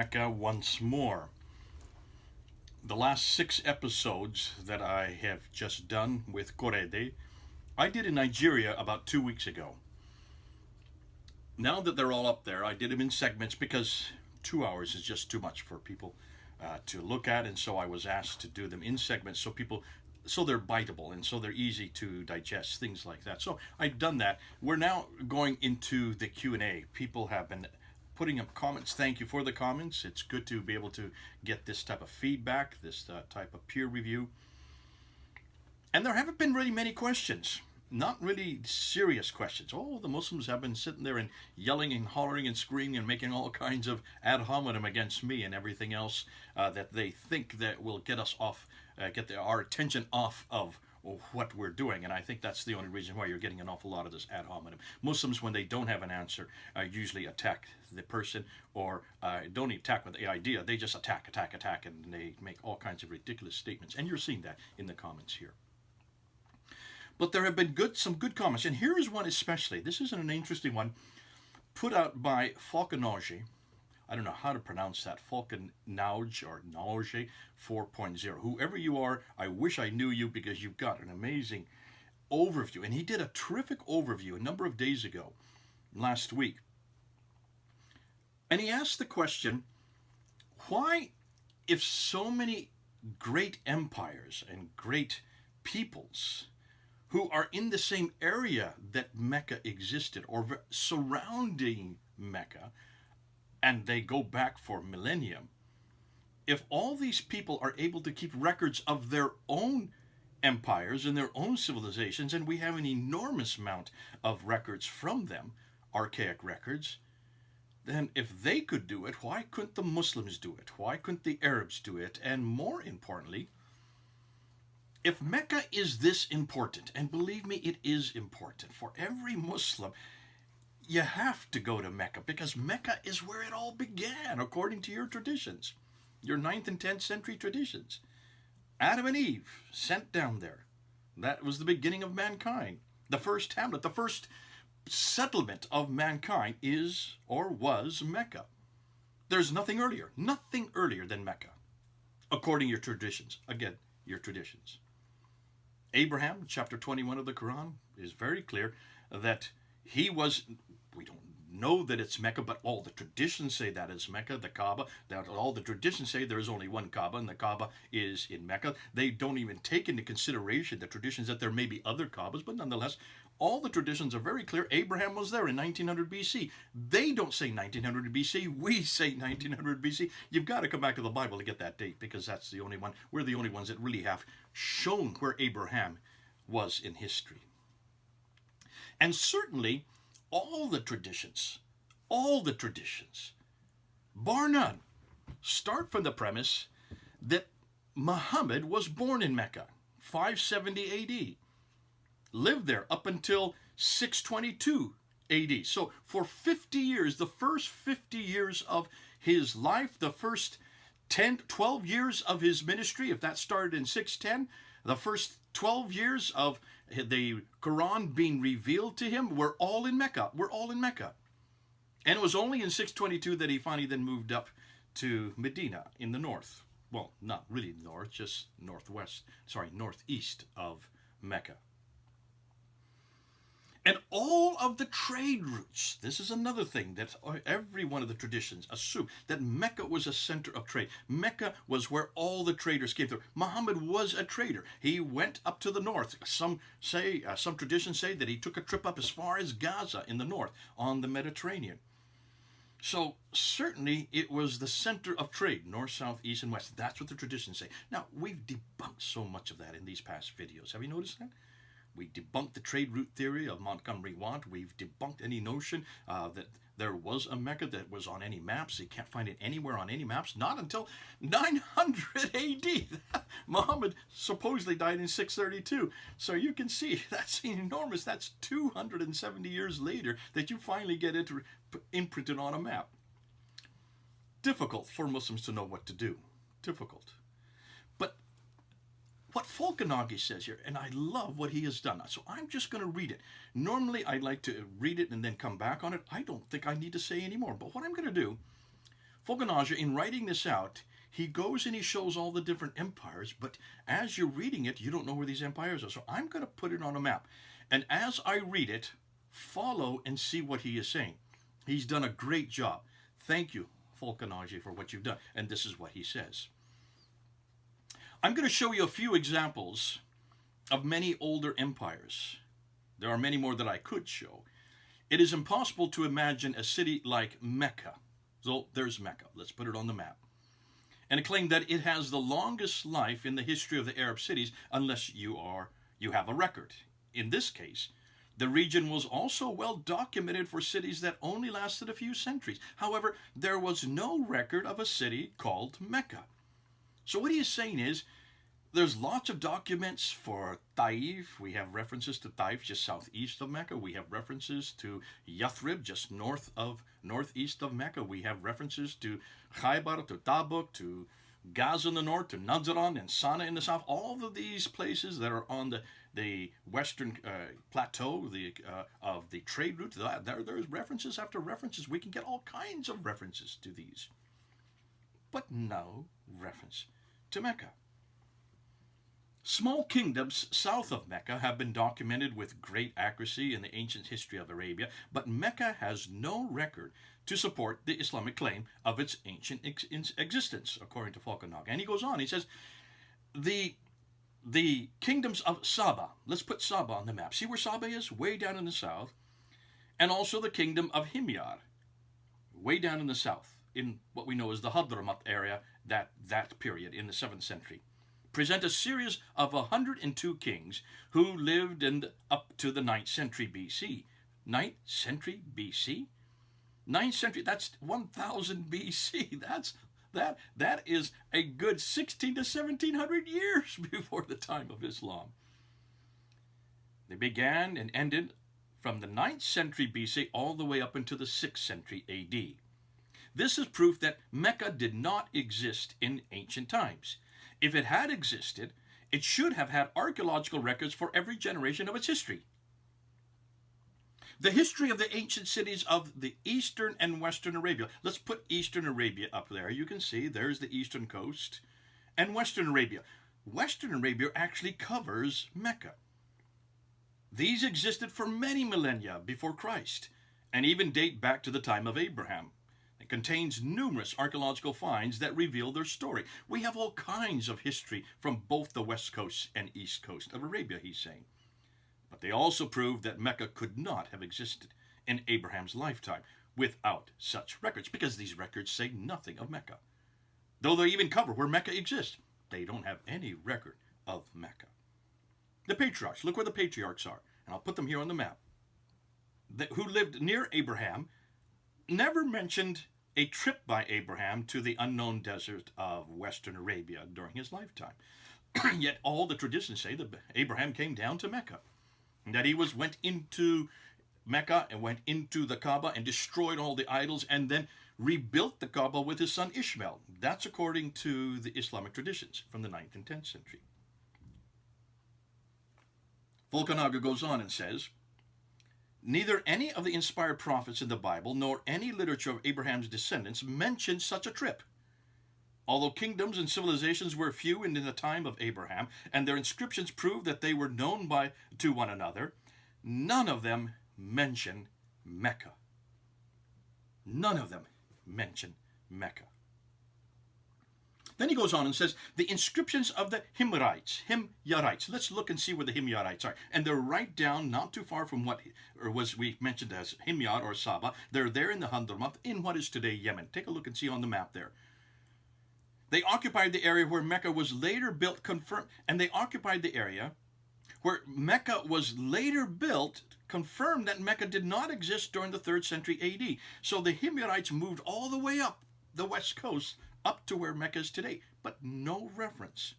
Mecca once more. The last 6 episodes that I have just done with Korede, I did in Nigeria about 2 weeks ago. Now that they're all up there, I did them in segments because 2 hours is just too much for people to look at, and so I was asked to do them in segments so they're biteable and so they're easy to digest, things like that. So I've done that. We're now going into the Q&A. People have been putting up comments. Thank you for the comments. It's good to be able to get this type of feedback, this type of peer review. And there haven't been really many questions. Not really serious questions. Oh, the Muslims have been sitting there and yelling and hollering and screaming and making all kinds of ad hominem against me and everything else that they think that will get us off, our attention off of what we're doing. And I think that's the only reason why you're getting an awful lot of this ad hominem. Muslims, when they don't have an answer, usually attack the person, or don't attack with the idea. They just attack, and they make all kinds of ridiculous statements. And you're seeing that in the comments here. But there have been some good comments, and here is one especially. This is an interesting one, put out by Falconauge. I don't know how to pronounce that, Falconauge or Nauge 4.0. Whoever you are, I wish I knew you, because you've got an amazing overview. And he did a terrific overview a number of days ago, last week. And he asked the question, why, if so many great empires and great peoples who are in the same area that Mecca existed, or surrounding Mecca, and they go back for millennium, if all these people are able to keep records of their own empires and their own civilizations, and we have an enormous amount of records from them, archaic records, then if they could do it, why couldn't the Muslims do it? Why couldn't the Arabs do it? And more importantly, if Mecca is this important, and believe me, it is important for every Muslim, you have to go to Mecca, because Mecca is where it all began, according to your traditions, your 9th and 10th century traditions. Adam and Eve sent down there. That was the beginning of mankind. The first hamlet, the first settlement of mankind is, or was, Mecca. There's nothing earlier than Mecca, according to your traditions. Again, your traditions. Abraham, chapter 21 of the Quran, is very clear that he was, we don't know that it's Mecca, but all the traditions say that is Mecca, the Kaaba. That all the traditions say there is only one Kaaba, and the Kaaba is in Mecca. They don't even take into consideration the traditions that there may be other Kaabas, but nonetheless, all the traditions are very clear. Abraham was there in 1900 BC. They don't say 1900 BC. We say 1900 BC. You've got to come back to the Bible to get that date, because that's the only one. We're the only ones that really have shown where Abraham was in history. And certainly, all the traditions, bar none, start from the premise that Muhammad was born in Mecca, 570 AD. Lived there up until 622 AD. So for 50 years, the first 50 years of his life, the first 12 years of his ministry, if that started in 610, the first 12 years of the Quran being revealed to him were all in Mecca. We're all in Mecca. And it was only in 622 that he finally then moved up to Medina in the north. Well, not really north, just northeast of Mecca. And all of the trade routes, this is another thing that every one of the traditions assume, that Mecca was a center of trade. Mecca was where all the traders came through. Muhammad was a trader. He went up to the north. Some traditions say that he took a trip up as far as Gaza in the north on the Mediterranean. So certainly it was the center of trade, north, south, east, and west. That's what the traditions say. Now, we've debunked so much of that in these past videos. Have you noticed that? We debunked the trade route theory of Montgomery Watt. We've debunked any notion that there was a Mecca that was on any maps. You can't find it anywhere on any maps, not until 900 AD. Muhammad supposedly died in 632. So you can see that's enormous. That's 270 years later that you finally get it imprinted on a map. Difficult for Muslims to know what to do. Difficult. But what Falconauge says here, and I love what he has done. So I'm just going to read it. Normally, I like to read it and then come back on it. I don't think I need to say any more. But what I'm going to do, Fulcanaja, in writing this out, he goes and he shows all the different empires, but as you're reading it, you don't know where these empires are. So I'm going to put it on a map. And as I read it, follow and see what he is saying. He's done a great job. Thank you, Fulcanaja, for what you've done. And this is what he says. I'm going to show you a few examples of many older empires. There are many more that I could show. It is impossible to imagine a city like Mecca. So there's Mecca. Let's put it on the map. And claim that it has the longest life in the history of the Arab cities, unless you have a record. In this case, the region was also well documented for cities that only lasted a few centuries. However, there was no record of a city called Mecca. So what he is saying is, there's lots of documents for Taif. We have references to Taif just southeast of Mecca. We have references to Yathrib just northeast of Mecca. We have references to Khaybar, to Tabuk, to Gaza in the north, to Najran and Sana in the south. All of these places that are on the western plateau of the trade route, there's references after references. We can get all kinds of references to these, but no reference to Mecca. Small kingdoms south of Mecca have been documented with great accuracy in the ancient history of Arabia, but Mecca has no record to support the Islamic claim of its ancient existence, according to Fulcanaja. And he goes on, he says, the kingdoms of Saba, let's put Saba on the map. See where Saba is? Way down in the south. And also the kingdom of Himyar, way down in the south, in what we know as the Hadramaut area, that period in the 7th century. Present a series of 102 kings who lived up to the 9th century BC. 9th century BC? 9th century, that's 1000 BC. That is a good 16 to 1700 years before the time of Islam. They began and ended from the 9th century BC all the way up into the 6th century AD. This is proof that Mecca did not exist in ancient times. If it had existed, it should have had archaeological records for every generation of its history. The history of the ancient cities of the eastern and western Arabia. Let's put eastern Arabia up there. You can see there's the eastern coast and western Arabia. Western Arabia actually covers Mecca. These existed for many millennia before Christ and even date back to the time of Abraham. It contains numerous archaeological finds that reveal their story. We have all kinds of history from both the west coast and east coast of Arabia, he's saying. But they also prove that Mecca could not have existed in Abraham's lifetime without such records, because these records say nothing of Mecca. Though they even cover where Mecca exists, they don't have any record of Mecca. The patriarchs, look where the patriarchs are, and I'll put them here on the map, who lived near Abraham, never mentioned a trip by Abraham to the unknown desert of western Arabia during his lifetime. Yet all the traditions say that Abraham came down to Mecca, and that he went into Mecca and went into the Kaaba and destroyed all the idols and then rebuilt the Kaaba with his son Ishmael. That's according to the Islamic traditions from the 9th and 10th century. Fulcanaja goes on and says, neither any of the inspired prophets in the Bible nor any literature of Abraham's descendants mention such a trip. Although kingdoms and civilizations were few in the time of Abraham, and their inscriptions prove that they were known to one another, none of them mention Mecca. None of them mention Mecca. Then he goes on and says, the inscriptions of the Himyarites. Let's look and see where the Himyarites are. And they're right down, not too far from what we mentioned as Himyar or Saba. They're there in the Hadramaut, in what is today Yemen. Take a look and see on the map there. They occupied the area where Mecca was later built, and they occupied the area where Mecca was later built, confirmed that Mecca did not exist during the 3rd century AD. So the Himyarites moved all the way up the west coast, up to where Mecca is today, but no reference.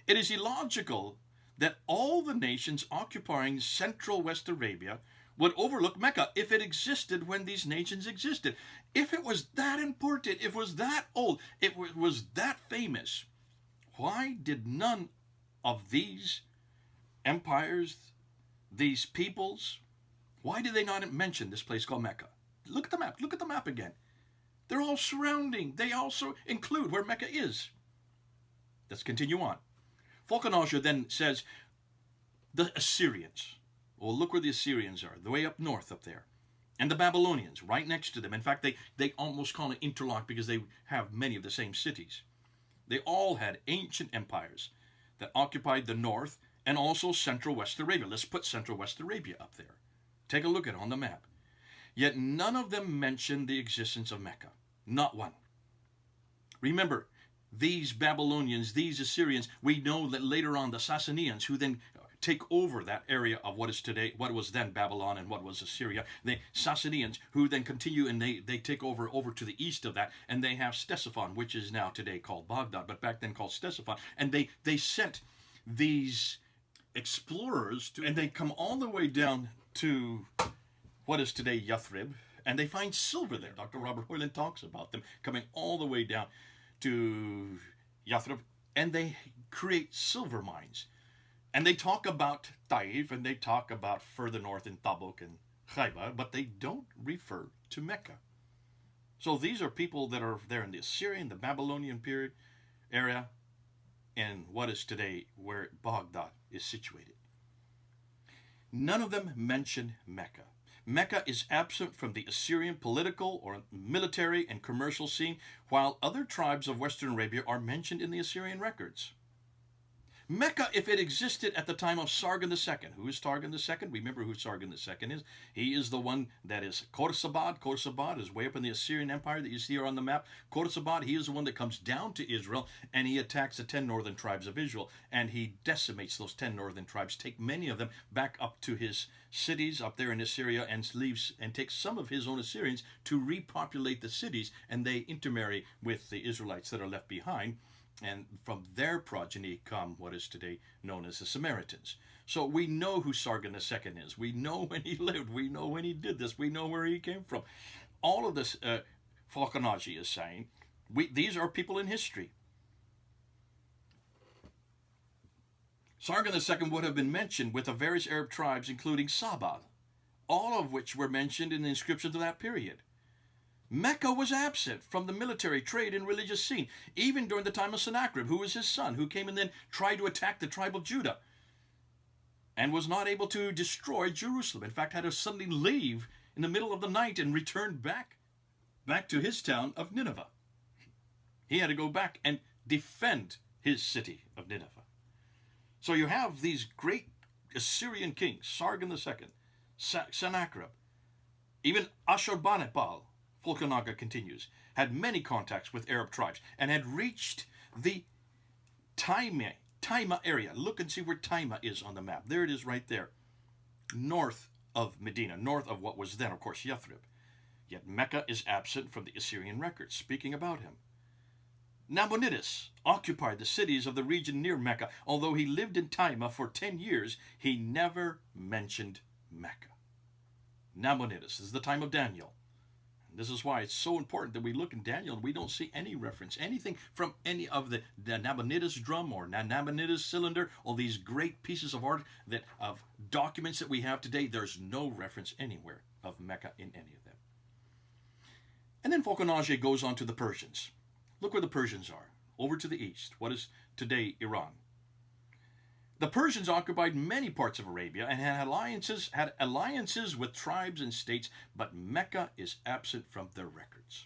It is illogical that all the nations occupying central West Arabia would overlook Mecca if it existed when these nations existed. If it was that important, if it was that old, if it was that famous, why did none of these empires, these peoples, why did they not mention this place called Mecca? Look at the map. Look at the map again. They're all surrounding. They also include where Mecca is. Let's continue on. Falconager then says, the Assyrians. Well, look where the Assyrians are, the way up north up there. And the Babylonians, right next to them. In fact, they almost call it interlocked because they have many of the same cities. They all had ancient empires that occupied the north and also central West Arabia. Let's put central West Arabia up there. Take a look at it on the map. Yet none of them mention the existence of Mecca. Not one. Remember, these Babylonians, these Assyrians, we know that later on the Sassanians, who then take over that area of what is today, what was then Babylon and what was Assyria, the Sassanians, who then continue and they take over to the east of that, and they have Ctesiphon, which is now today called Baghdad, but back then called Ctesiphon, and they sent these explorers and they come all the way down to what is today Yathrib, and they find silver there. Dr. Robert Hoyland talks about them coming all the way down to Yathrib, and they create silver mines. And they talk about Taif, and they talk about further north in Tabuk and Khaybar, but they don't refer to Mecca. So these are people that are there in the Assyrian, the Babylonian period area, and what is today where Baghdad is situated. None of them mention Mecca. Mecca is absent from the Assyrian political or military and commercial scene, while other tribes of Western Arabia are mentioned in the Assyrian records. Mecca, if it existed at the time of Sargon II. Who is Sargon II? Remember who Sargon II is. He is the one that is Khorsabad. Khorsabad is way up in the Assyrian Empire that you see here on the map. Khorsabad, he is the one that comes down to Israel, and he attacks the 10 northern tribes of Israel, and he decimates those 10 northern tribes, take many of them back up to his cities up there in Assyria, and leaves and takes some of his own Assyrians to repopulate the cities, and they intermarry with the Israelites that are left behind. And from their progeny come what is today known as the Samaritans. So we know who Sargon II is. We know when he lived. We know when he did this. We know where he came from. All of this, Falconager is saying, these are people in history. Sargon II would have been mentioned with the various Arab tribes, including Sabah, all of which were mentioned in the inscriptions of that period. Mecca was absent from the military, trade, and religious scene, even during the time of Sennacherib, who was his son, who came and then tried to attack the tribe of Judah and was not able to destroy Jerusalem. In fact, had to suddenly leave in the middle of the night and return back to his town of Nineveh. He had to go back and defend his city of Nineveh. So you have these great Assyrian kings, Sargon II, Sennacherib, even Ashurbanipal. Falconager continues, had many contacts with Arab tribes and had reached the Taima area. Look and see where Taima is on the map. There it is right there. North of Medina, north of what was then, of course, Yathrib. Yet Mecca is absent from the Assyrian records, speaking about him. Nabonidus occupied the cities of the region near Mecca. Although he lived in Taima for 10 years, he never mentioned Mecca. Nabonidus, this is the time of Daniel. This is why it's so important that we look in Daniel and we don't see any reference, anything from any of the Nabonidus drum or Nabonidus cylinder, all these great pieces of art, of documents that we have today. There's no reference anywhere of Mecca in any of them. And then Falconager goes on to the Persians. Look where the Persians are, over to the east, what is today Iran. The Persians occupied many parts of Arabia and had alliances with tribes and states, but Mecca is absent from their records.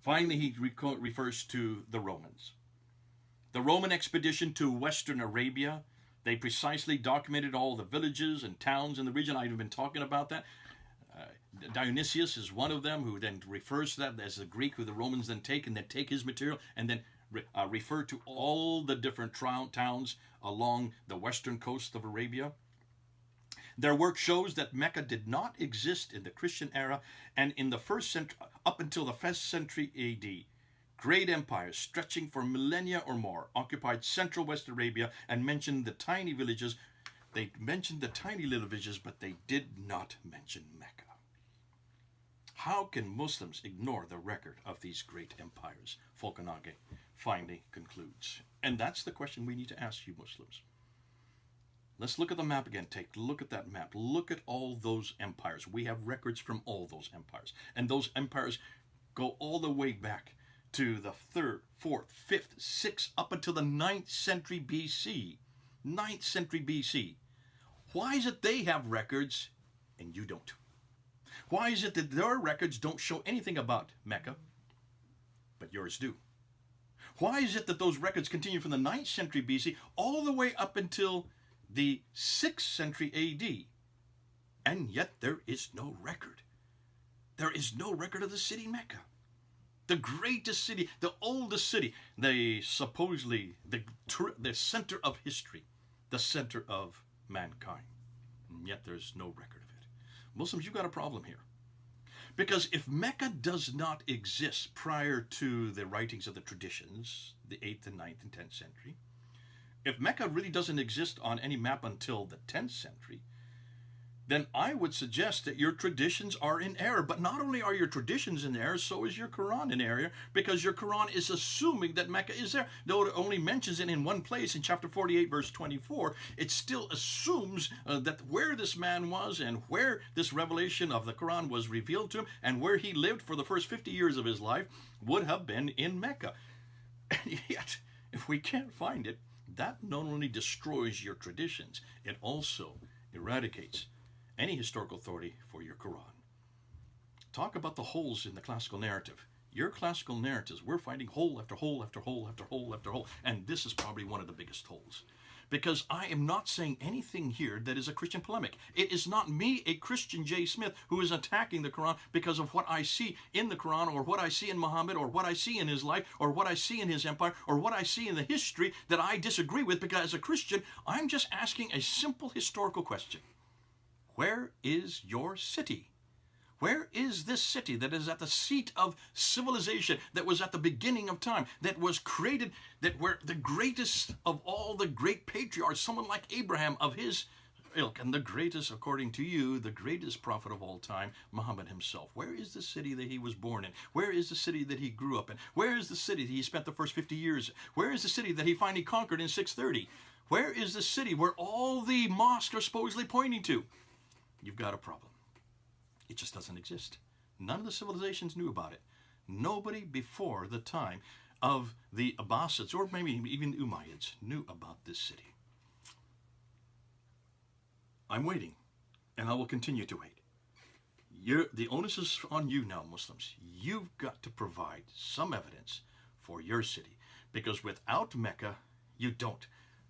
Finally, he refers to the Romans. The Roman expedition to Western Arabia, they precisely documented all the villages and towns in the region. I've been talking about that. Dionysius is one of them, who then refers to that as the Greek, who the Romans then take, and then take his material and then refer to all the different towns along the western coast of Arabia. Their work shows that Mecca did not exist in the Christian era, and in the first century, up until the 1st century AD, great empires stretching for millennia or more occupied central West Arabia and mentioned the tiny villages. They mentioned the tiny little villages, but they did not mention Mecca. How can Muslims ignore the record of these great empires? Falconager finally concludes. And that's the question we need to ask you Muslims. Let's look at the map again. Take a look at that map. Look at all those empires. We have records from all those empires. And those empires go all the way back to the 3rd, 4th, 5th, 6th, up until the 9th century BC. 9th century BC. Why is it they have records and you don't? Why is it that their records don't show anything about Mecca, but yours do? Why is it that those records continue from the 9th century BC all the way up until the 6th century AD, and yet there is no record? There is no record of the city Mecca. The greatest city, the oldest city, the supposedly the center of history, the center of mankind. And yet there's no record of it. Muslims, you've got a problem here. Because if Mecca does not exist prior to the writings of the traditions, the 8th and 9th and 10th century, if Mecca really doesn't exist on any map until the 10th century, then I would suggest that your traditions are in error. But not only are your traditions in error, so is your Quran in error, because your Quran is assuming that Mecca is there. Though it only mentions it in one place, in chapter 48, verse 24, it still assumes that where this man was and where this revelation of the Quran was revealed to him and where he lived for the first 50 years of his life would have been in Mecca. And yet, if we can't find it, that not only destroys your traditions, it also eradicates any historical authority for your Quran. Talk about the holes in the classical narrative. Your classical narratives, we're finding hole after hole after hole after hole after hole, and this is probably one of the biggest holes. Because I am not saying anything here that is a Christian polemic. It is not me, a Christian J. Smith, who is attacking the Quran because of what I see in the Quran, or what I see in Muhammad, or what I see in his life, or what I see in his empire, or what I see in the history that I disagree with. Because as a Christian, I'm just asking a simple historical question. Where is your city? Where is this city that is at the seat of civilization, that was at the beginning of time, that was created, that were the greatest of all the great patriarchs, someone like Abraham of his ilk, and the greatest, according to you, the greatest prophet of all time, Muhammad himself? Where is the city that he was born in? Where is the city that he grew up in? Where is the city that he spent the first 50 years? Where is the city that he finally conquered in 630? Where is the city where all the mosques are supposedly pointing to? You've got a problem. It just doesn't exist. None of the civilizations knew about it. Nobody before the time of the Abbasids, or maybe even the Umayyads, knew about this city. I'm waiting, and I will continue to wait. The onus is on you now, Muslims. You've got to provide some evidence for your city, because without Mecca, you don't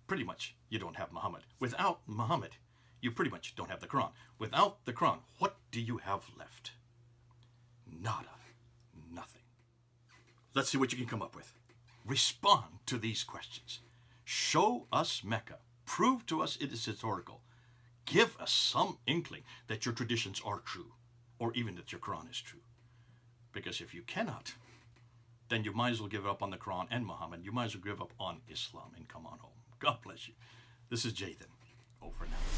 have Muhammad. Without Muhammad, you pretty much don't have the Quran. Without the Quran, what do you have left? Nada. Nothing. Let's see what you can come up with. Respond to these questions. Show us Mecca. Prove to us it is historical. Give us some inkling that your traditions are true, or even that your Quran is true. Because if you cannot, then you might as well give up on the Quran and Muhammad. You might as well give up on Islam and come on home. God bless you. This is Jathan. Over now.